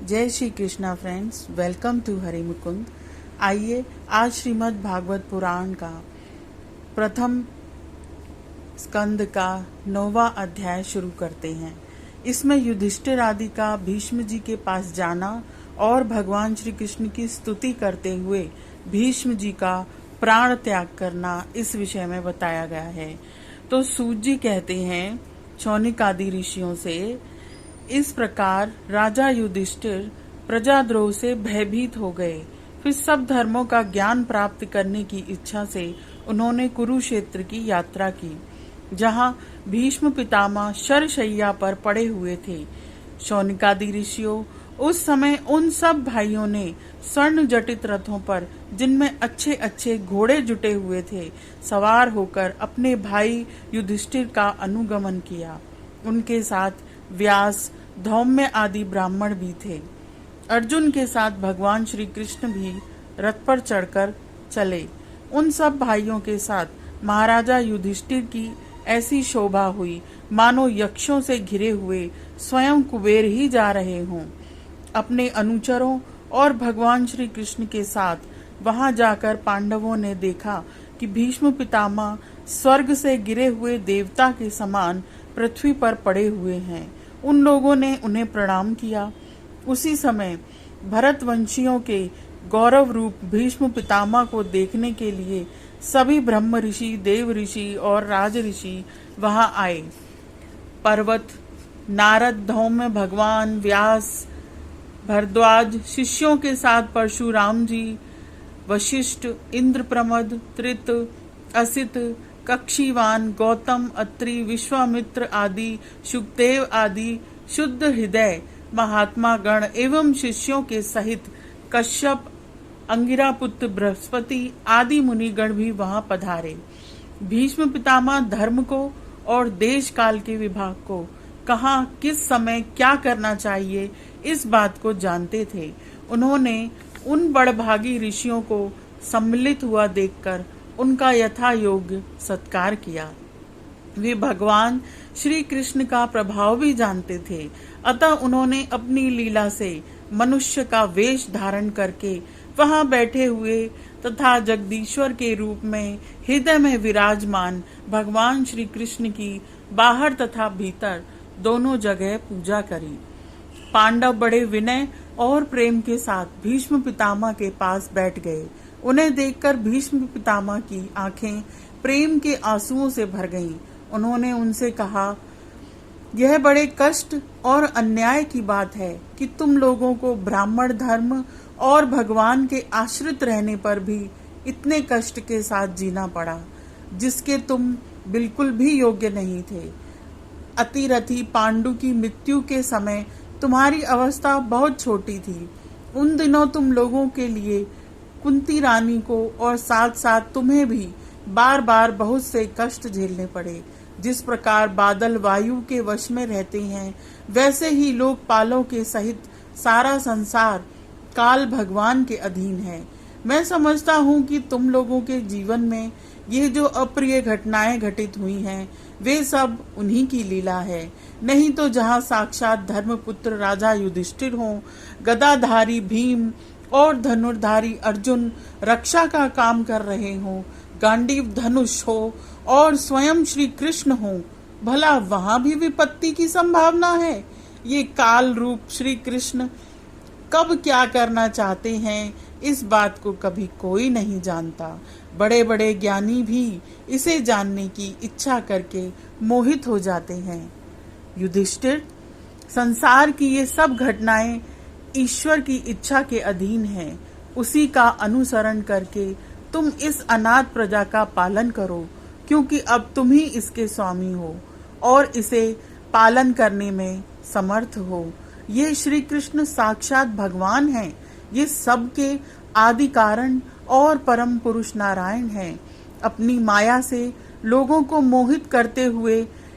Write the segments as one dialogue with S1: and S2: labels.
S1: जय Shri Krishna friends, welcome to Hari Mukund. आइए आज श्रीमद् भागवत पुराण का प्रथम स्कंद का 9वां अध्याय शुरू करते हैं। इसमें युधिष्ठिर आदि का भीष्म जी के पास जाना और भगवान श्री कृष्ण की स्तुति करते हुए भीष्म जी का प्राण त्याग करना इस विषय में बताया गया है। तो सूत जी कहते हैं शौनिक आदि ऋषियों से, इस प्रकार राजा युधिष्ठिर प्रजाद्रोह से भयभीत हो गए। फिर सब धर्मों का ज्ञान प्राप्त करने की इच्छा से उन्होंने कुरुक्षेत्र की यात्रा की, जहां भीष्म पितामह शरशैया पर पड़े हुए थे। शौनिकादि ऋषियों, उस समय उन सब भाइयों ने स्वर्ण जटित रथों पर, जिनमें अच्छे अच्छे घोड़े जुटे हुए थे, सवार होकर अपने भाई युधिष्ठिर का अनुगमन किया। उनके साथ व्यास, धौम्य आदि ब्राह्मण भी थे। अर्जुन के साथ भगवान श्री कृष्ण भी रथ पर चढ़कर चले। उन सब भाइयों के साथ महाराजा युधिष्ठिर की ऐसी शोभा हुई मानो यक्षों से घिरे हुए स्वयं कुबेर ही जा रहे हों। अपने अनुचरों और भगवान श्री कृष्ण के साथ वहां जाकर पांडवों ने देखा कि भीष्म पितामह स्वर्ग से गिरे हुए देवता के समान पृथ्वी पर पड़े हुए हैं। उन लोगों ने उन्हें प्रणाम किया। उसी समय भरतवंशियों के गौरव रूप भीष्म पितामह को देखने के लिए सभी ब्रह्म ऋषि, देव ऋषि और राज ऋषि वहां आए। पर्वत, नारद, धौम्य, भगवान, व्यास, भरद्वाज शिष्यों के साथ परशुराम जी, वशिष्ठ, इंद्रप्रमद, त्रित, असित, कक्षीवान, गौतम, अत्रि, विश्वामित्र आदि, शुकदेव आदि शुद्ध हृदय महात्मा गण एवं शिष्यों के सहित कश्यप, अंगिरा पुत्र बृहस्पति आदि मुनिगण भी वहां पधारे। भीष्म पितामह धर्म को और देश काल के विभाग को, कहाँ किस समय क्या करना चाहिए, इस बात को जानते थे। उन्होंने उन बड़भागी ऋषियों को सम्मिलित हुआ देखकर उनका यथा योग्य सत्कार किया। वे भगवान श्री कृष्ण का प्रभाव भी जानते थे, अतः उन्होंने अपनी लीला से मनुष्य का वेश धारण करके वहां बैठे हुए तथा जगदीश्वर के रूप में हृदय में विराजमान भगवान श्री कृष्ण की बाहर तथा भीतर दोनों जगह पूजा करी। पांडव बड़े विनय और प्रेम के साथ भीष्म पितामह के पास बैठ गए। उन्हें देखकर भीष्म पितामह की आंखें प्रेम के आंसुओं से भर गईं। उन्होंने उनसे कहा, यह बड़े कष्ट और अन्याय की बात है कि तुम लोगों को ब्राह्मण धर्म और भगवान के आश्रित रहने पर भी इतने कष्ट के साथ जीना पड़ा, जिसके तुम बिल्कुल भी योग्य नहीं थे। अतिरथी पांडु की मृत्यु के समय तुम्हारी अवस्था बहुत छोटी थी। उन दिनों तुम लोगों के लिए कुंती रानी को और साथ साथ तुम्हें भी बार बार बहुत से कष्ट झेलने पड़े। जिस प्रकार बादल वायु के वश में रहते हैं, वैसे ही लोकपालों के सहित सारा संसार काल भगवान के अधीन है। मैं समझता हूँ कि तुम लोगों के जीवन में ये जो अप्रिय घटनाएं घटित हुई हैं, वे सब उन्हीं की लीला है। नहीं तो जहाँ साक्षात धर्मपुत्र राजा युधिष्ठिर हों, गदाधारी भीम और धनुर्धारी अर्जुन रक्षा का काम कर रहे हों, गांडीव धनुष हो और स्वयं श्री कृष्ण हो, भला वहां भी विपत्ति की संभावना है। ये काल रूप श्री कृष्ण कब क्या करना चाहते हैं, इस बात को कभी कोई नहीं जानता। बड़े बड़े ज्ञानी भी इसे जानने की इच्छा करके मोहित हो जाते हैं। युधिष्ठिर, संसार की ये सब घटनाएं ईश्वर की इच्छा के अधीन है। उसी का अनुसरण करके तुम इस अनाथ प्रजा का पालन करो, क्योंकि अब तुम ही इसके स्वामी हो और इसे पालन करने में समर्थ हो। ये श्री कृष्ण साक्षात भगवान हैं। ये सब के आदि कारण और परम पुरुष नारायण हैं। अपनी माया से लोगों को मोहित करते हुए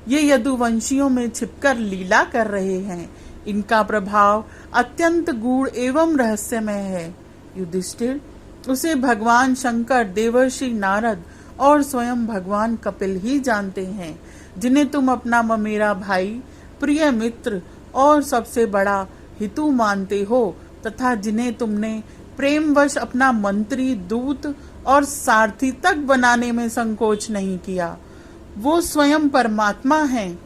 S1: ये यदुवंशियों में छिपकर लीला कर रहे हैं। इनका प्रभाव अत्यंत गूढ़ एवं रहस्यमय है। युधिष्ठिर, उसे भगवान शंकर, देवर्षि नारद और स्वयं भगवान कपिल ही जानते हैं, जिन्हें तुम अपना ममेरा भाई, प्रिय मित्र और सबसे बड़ा हितु मानते हो तथा जिन्हें तुमने प्रेमवश अपना मंत्री, दूत और सारथी तक बनाने में संकोच नहीं किया, वो स्वयं परमात्मा हैं।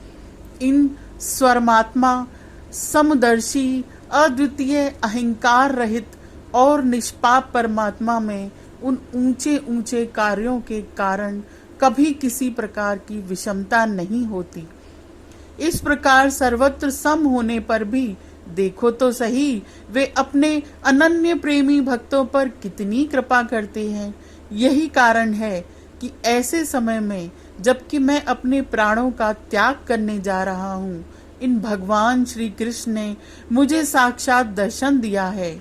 S1: इन स्वरमात्मा, समदर्शी, अद्वितीय, अहंकार रहित और निष्पाप परमात्मा में उन ऊंचे ऊंचे कार्यों के कारण कभी किसी प्रकार की विषमता नहीं होती। इस प्रकार सर्वत्र सम होने पर भी देखो तो सही, वे अपने अनन्य प्रेमी भक्तों पर कितनी कृपा करते हैं। यही कारण है कि ऐसे समय में, जबकि मैं अपने प्राणों का त्याग करने जा रहा हूँ, इन भगवान श्री कृष्ण ने मुझे साक्षात दर्शन दिया है।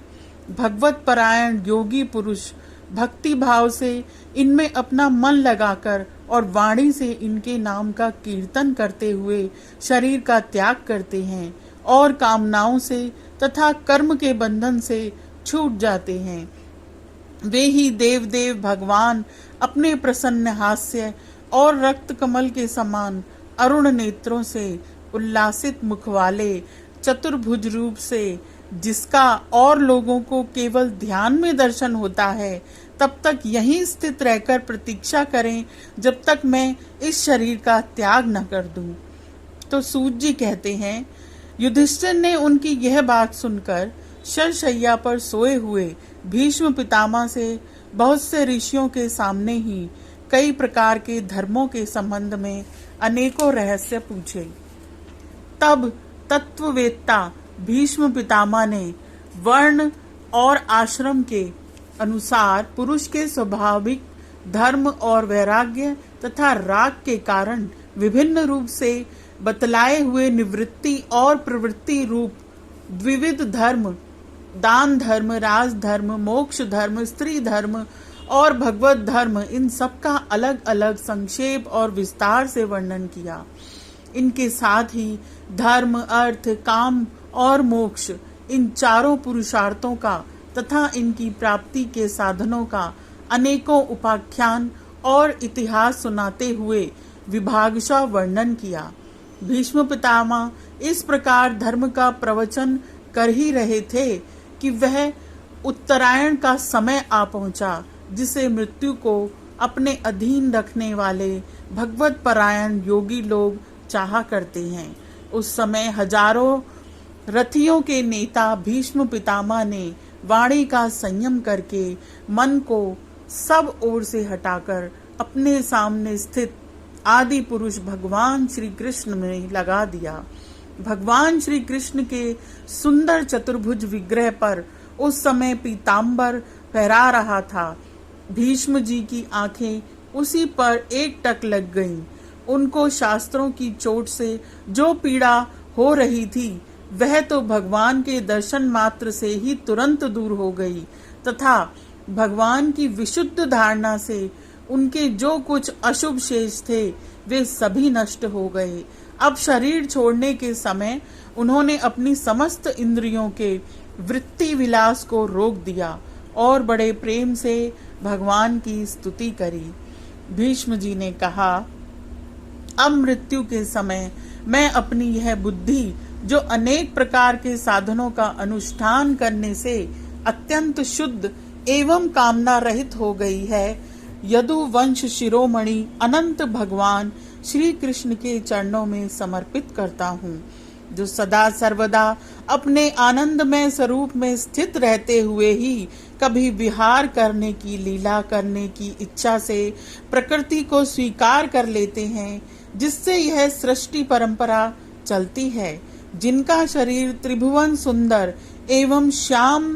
S1: भगवत परायण योगी पुरुष भक्ति भाव से इनमें अपना मन लगाकर और वाणी से इनके नाम का कीर्तन करते हुए शरीर का त्याग करते हैं और कामनाओं से तथा कर्म के बंधन से छूट जाते हैं। वे ही देव देव भगवान अपने प्रसन्न हास्य और रक्त कमल के समान अरुण नेत्रों से, उल्लासित मुख वाले, चतुर्भुज रूप से, जिसका और लोगों को केवल ध्यान में दर्शन होता है, तब तक यहीं स्थित रहकर प्रतीक्षा करें जब तक मैं इस शरीर का त्याग न कर दूं। तो सूत जी कहते हैं, युधिष्ठिर ने उनकी यह बात सुनकर शरशैया पर सोए हुए भीष्म पितामह से बहुत से ऋषियों के सामने ही कई प्रकार के धर्मों के संबंध में अनेकों रहस्य पूछे। तब तत्ववेत्ता भीष्म पितामह ने वर्ण और आश्रम के अनुसार पुरुष के स्वाभाविक धर्म और वैराग्य तथा राग के कारण विभिन्न रूप से बतलाए हुए निवृत्ति और प्रवृत्ति रूप द्विविध धर्म, दान धर्म, राज धर्म, मोक्ष धर्म, स्त्री धर्म और भगवत धर्म, इन सब का अलग अलग संक्षेप और विस्तार से वर्णन किया। इनके साथ ही धर्म, अर्थ, काम और मोक्ष, इन चारों पुरुषार्थों का तथा इनकी प्राप्ति के साधनों का अनेकों उपाख्यान और इतिहास सुनाते हुए विभागशः वर्णन किया। भीष्म पितामह इस प्रकार धर्म का प्रवचन कर ही रहे थे कि वह उत्तरायण का समय आ पहुंचा, जिसे मृत्यु को अपने अधीन रखने वाले भगवत परायण योगी लोग चाहा करते हैं। उस समय हजारों रथियों के नेता भीष्म पितामह ने वाणी का संयम करके मन को सब ओर से हटाकर अपने सामने स्थित आदि पुरुष भगवान श्री कृष्ण में लगा दिया। भगवान श्री कृष्ण के सुंदर चतुर्भुज विग्रह पर उस समय पीतांबर फहरा रहा था। भीष्म जी की आंखें उसी पर एकटक लग गईं। उनको शास्त्रों की चोट से जो पीड़ा हो रही थी, वह तो भगवान के दर्शन मात्र से ही तुरंत दूर हो गई तथा भगवान की विशुद्ध धारणा से उनके जो कुछ अशुभ शेष थे, वे सभी नष्ट हो गए। अब शरीर छोड़ने के समय उन्होंने अपनी समस्त इंद्रियों के वृत्ति विलास को रोक दिया और बड़े प्रेम से भगवान की स्तुति करी। भीष्म जी ने कहा, अब मृत्यु के समय मैं अपनी यह बुद्धि, जो अनेक प्रकार के साधनों का अनुष्ठान करने से अत्यंत शुद्ध एवं कामना रहित हो गई है, यदुवंश शिरोमणि अनंत भगवान श्री कृष्ण के चरणों में समर्पित करता हूँ, जो सदा सर्वदा अपने आनंदमय स्वरूप में स्थित रहते हुए ही कभी विहार करने की, लीला करने की इच्छा से प्रकृति को स्वीकार कर लेते हैं, जिससे यह सृष्टि परंपरा चलती है, जिनका शरीर त्रिभुवन सुंदर एवं श्याम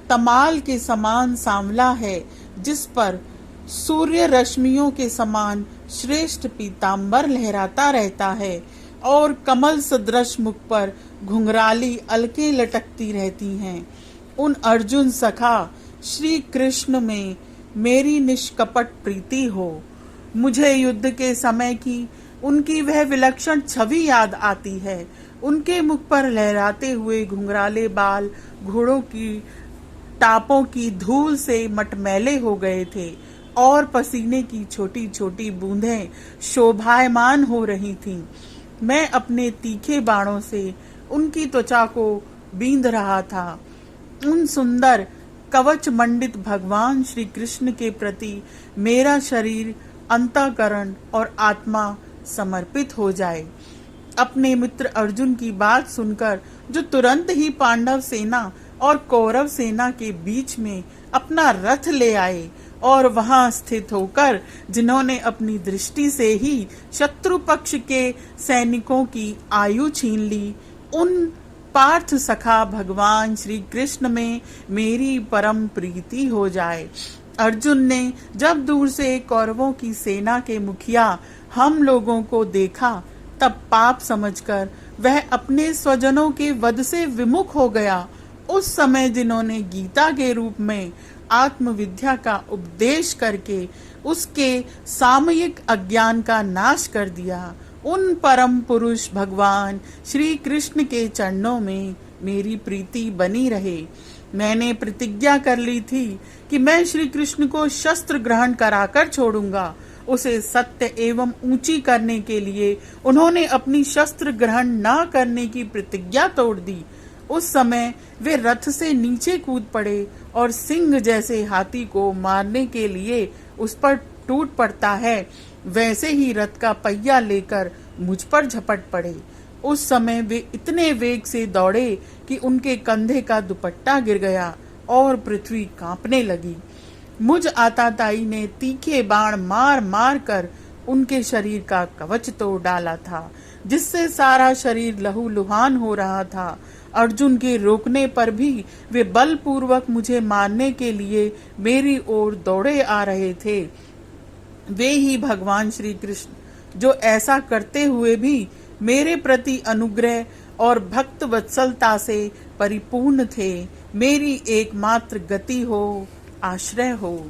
S1: तमाल के समान सांवला है, जिस पर सूर्य रश्मियों के समान श्रेष्ठ पीतांबर लहराता रहता है और कमल सदृश मुख पर घुंघराली अलकें लटकती रहती हैं। उन अर्जुन सखा श्री कृष्ण में मेरी निष्कपट प्रीति हो। मुझे युद्ध के समय की उनकी वह विलक्षण छवि याद आती है। उनके मुख पर लहराते हुए घुंघराले बाल घोड़ों की टापों की धूल से मटमैले हो गए थे और पसीने की छोटी छोटी बूंदें शोभायमान हो रही थीं। मैं अपने तीखे बाणों से उनकी त्वचा को बींध रहा था। उन सुंदर कवच मंडित भगवान श्री कृष्ण के प्रति मेरा शरीर, अंतःकरण और आत्मा समर्पित हो जाए। अपने मित्र अर्जुन की बात सुनकर जो तुरंत ही पांडव सेना और कौरव सेना के बीच में अपना रथ ले आए और वहां स्थित होकर जिन्होंने अपनी दृष्टि से ही शत्रु पक्ष के सैनिकों की आयु छीन ली, उन पार्थ सखा भगवान श्री कृष्ण में मेरी परम प्रीति हो जाए। अर्जुन ने जब दूर से कौरवों की सेना के मुखिया हम लोगों को देखा, तब पाप समझकर वह अपने स्वजनों के वध से विमुख हो गया। उस समय जिन्होंने गीता के रूप में आत्मविद्या का उपदेश करके उसके सामयिक अज्ञान का नाश कर दिया, उन परम पुरुष भगवान श्री कृष्ण के चरणों में मेरी प्रीति बनी रहे। मैंने प्रतिज्ञा कर ली थी कि मैं श्री कृष्ण को शस्त्र ग्रहण कराकर छोड़ूंगा। उसे सत्य एवं ऊंची करने के लिए उन्होंने अपनी शस्त्र ग्रहण न करने की प्रतिज्ञा तोड़ दी। उस समय वे रथ से नीचे कूद पड़े और सिंह जैसे हाथी को मारने के लिए उस पर टूट पड़ता है, वैसे ही रथ का पहिया लेकर मुझ पर झपट पड़े। उस समय वे इतने वेग से दौड़े कि उनके कंधे का दुपट्टा गिर गया और पृथ्वी कांपने लगी। मुझ आताताई ने तीखे बाण मार मार कर उनके शरीर का कवच तोड़ डाला था, जिससे सारा शरीर लहूलुहान हो रहा था। अर्जुन के रोकने पर भी वे बलपूर्वक मुझे मारने के लिए मेरी ओर दौड़े आ रहे थे। वे ही भगवान श्री कृष्ण जो ऐसा करते हुए भी मेरे प्रति अनुग्रह और भक्त वत्सलता से परिपूर्ण थे, मेरी एकमात्र गति हो, आश्रय हो।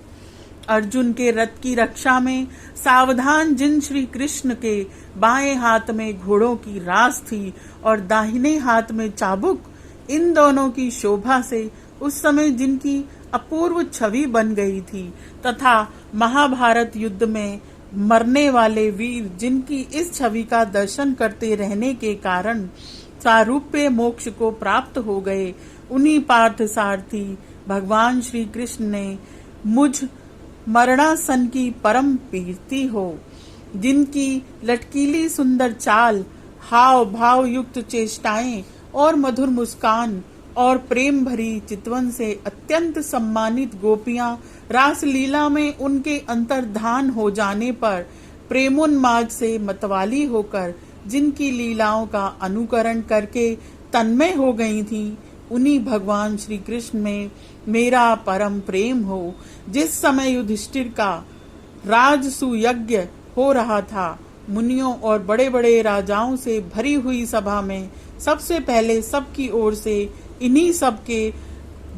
S1: अर्जुन के रथ की रक्षा में सावधान जिन श्री कृष्ण के बाएं हाथ में घोड़ों की रास थी और दाहिने हाथ में चाबुक, इन दोनों की शोभा से उस समय जिनकी अपूर्व छवि बन गई थी, तथा महाभारत युद्ध में मरने वाले वीर जिनकी इस छवि का दर्शन करते रहने के कारण सारूप्य मोक्ष को प्राप्त हो गए, उन्हीं पार्थ सारथी भगवान श्री कृष्ण ने मुझ मरणासन की परम प्रीति हो, जिनकी लटकीली सुंदर चाल, हाव भाव युक्त चेष्टाएं और मधुर मुस्कान और प्रेम भरी चितवन से अत्यंत सम्मानित गोपियां रासलीला में उनके अंतर्धान हो जाने पर प्रेमोन्माद से मतवाली होकर जिनकी लीलाओं का अनुकरण करके तन्मय हो गई थी, उन्हीं भगवान श्री कृष्ण में मेरा परम प्रेम हो। जिस समय युधिष्ठिर का राजसू यज्ञ हो रहा था, मुनियों और बड़े बड़े राजाओं से भरी हुई सभा में सबसे पहले सबकी ओर से इन्हीं सबके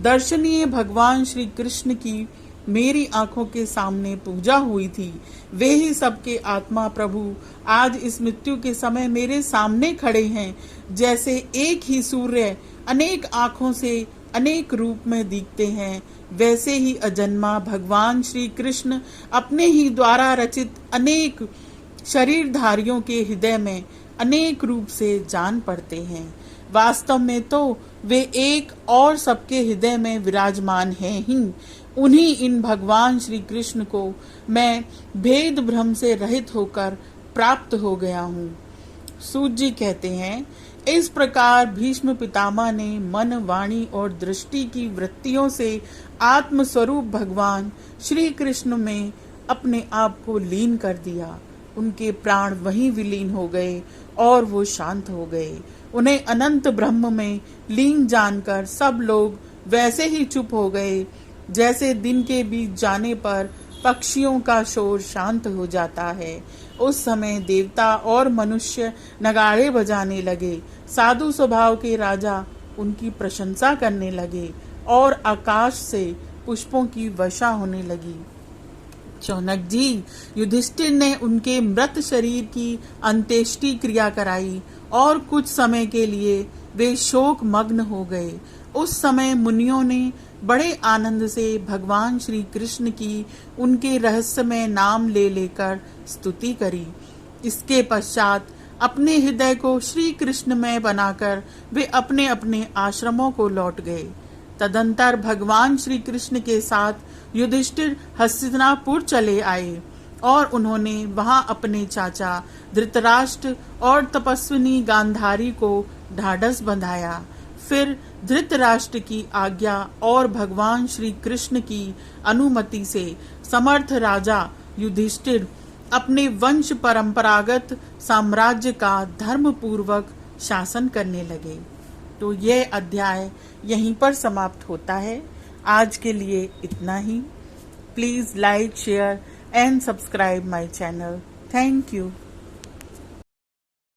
S1: दर्शनीय भगवान श्री कृष्ण की मेरी आंखों के सामने पूजा हुई थी। वे ही सबके आत्मा प्रभु आज इस मृत्यु के समय मेरे सामने खड़े हैं। जैसे एक ही सूर्य अनेक आंखों से अनेक रूप में दिखते हैं, वैसे ही अजन्मा भगवान श्री कृष्ण अपने ही द्वारा रचित अनेक शरीरधारियों के हृदय में अनेक रूप से जान पड़ते हैं। वास्तव में तो वे एक और सबके हृदय में विराजमान हैं ही। उन्हीं इन भगवान श्री कृष्ण को मैं भेद भ्रम से रहित होकर प्राप्त हो गया हूँ। सूत जी कहते हैं, इस प्रकार भीष्म पितामह ने मन, वाणी और दृष्टि की वृत्तियों से आत्म स्वरूप भगवान श्री कृष्ण में अपने आप को लीन कर दिया। उनके प्राण वहीं विलीन हो गए और वो शांत हो गए। उन्हें अनंत ब्रह्म में लीन जानकर सब लोग वैसे ही चुप हो गए, जैसे दिन के बीत जाने पर पक्षियों का शोर शांत हो जाता है। उस समय देवता और मनुष्य नगाड़े बजाने लगे। साधु स्वभाव के राजा उनकी प्रशंसा करने लगे और आकाश से पुष्पों की वर्षा होने लगी। शौनक जी, युधिष्ठिर ने उनके मृत शरीर की अंत्येष्टि क्रिया कराई और कुछ समय के लिए वे शोक मग्न हो गए। उस समय मुनियों ने बड़े आनंद से भगवान श्री कृष्ण की उनके रहस्यमय नाम ले लेकर स्तुति करी। इसके पश्चात अपने हृदय को श्री कृष्णमय बनाकर वे अपने अपने आश्रमों को लौट गए। तदंतर भगवान श्री कृष्ण के साथ युधिष्ठिर हस्तिनापुर चले आए और उन्होंने वहां अपने चाचा धृतराष्ट्र और तपस्विनी गांधारी को ढाढ़स बंधाया। फिर धृतराष्ट्र की आज्ञा और भगवान श्री कृष्ण की अनुमति से समर्थ राजा युधिष्ठिर अपने वंश परंपरागत साम्राज्य का धर्म पूर्वक शासन करने लगे। तो यह अध्याय यहीं पर समाप्त होता है। आज के लिए इतना ही। Please like, share and subscribe my channel. Thank you.